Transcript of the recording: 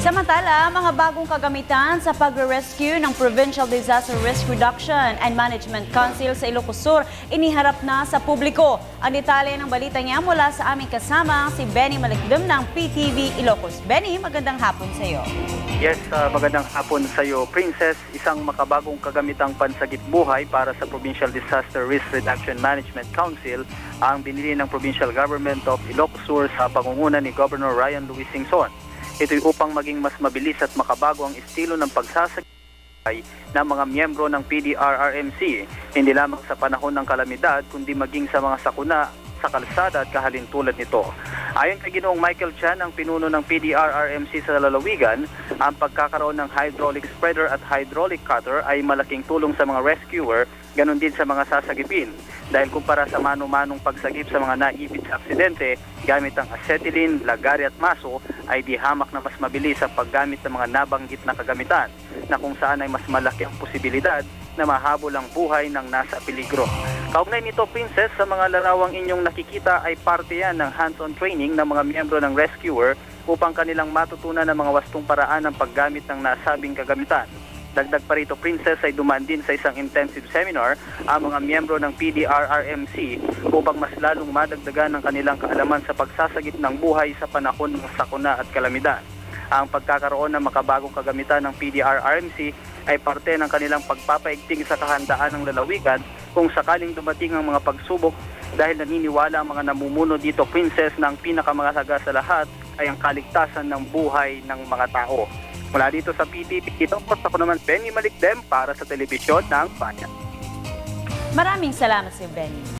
Samantala, mga bagong kagamitan sa pagre-rescue ng Provincial Disaster Risk Reduction and Management Council sa Ilocos Sur iniharap na sa publiko. Ang detalye ng balita niya mula sa aming kasama si Benny Malikdem ng PTV Ilocos. Benny, magandang hapon sa iyo. Yes, magandang hapon sa iyo, Princess. Isang makabagong kagamitang pansagip buhay para sa Provincial Disaster Risk Reduction Management Council ang binili ng Provincial Government of Ilocos Sur sa pangunguna ni Governor Ryan Luis Singson. Ito'y upang maging mas mabilis at makabago ang estilo ng pagsasagip ng mga miyembro ng PDRRMC, hindi lamang sa panahon ng kalamidad kundi maging sa mga sakuna sa kalsada at kahalintulad nito. Ayon kay Ginoong Michael Chan, ang pinuno ng PDRRMC sa lalawigan, ang pagkakaroon ng hydraulic spreader at hydraulic cutter ay malaking tulong sa mga rescuer, ganon din sa mga sasagipin. Dahil kumpara sa mano-manong pagsagip sa mga naipit sa aksidente, gamit ang acetylene, lagari at maso, ay di hamak na mas mabilis ang paggamit ng mga nabanggit na kagamitan, na kung saan ay mas malaki ang posibilidad na mahabol ang buhay ng nasa peligro. Kaugnay nito, Princess, sa mga larawang inyong nakikita ay parte yan ng hands-on training ng mga miyembro ng rescuer upang kanilang matutunan ng mga wastong paraan ng paggamit ng nasabing kagamitan. Dagdag pa rito, Princess, ay dumaan din sa isang intensive seminar ang mga miyembro ng PDRRMC upang mas lalong madagdagan ng kanilang kaalaman sa pagsasagip ng buhay sa panahon ng sakuna at kalamidad. Ang pagkakaroon ng makabagong kagamitan ng PDRRMC ay parte ng kanilang pagpapaigting sa kahandaan ng lalawigan kung sakaling dumating ang mga pagsubok, dahil naniniwala ang mga namumuno dito, Princess, na ang pinakamahalaga sa lahat ay ang kaligtasan ng buhay ng mga tao. Mula dito sa PTV, ito po ako naman, Benny Malikdem, para sa Telebisyon ng Bayan. Maraming salamat, Sir Benny.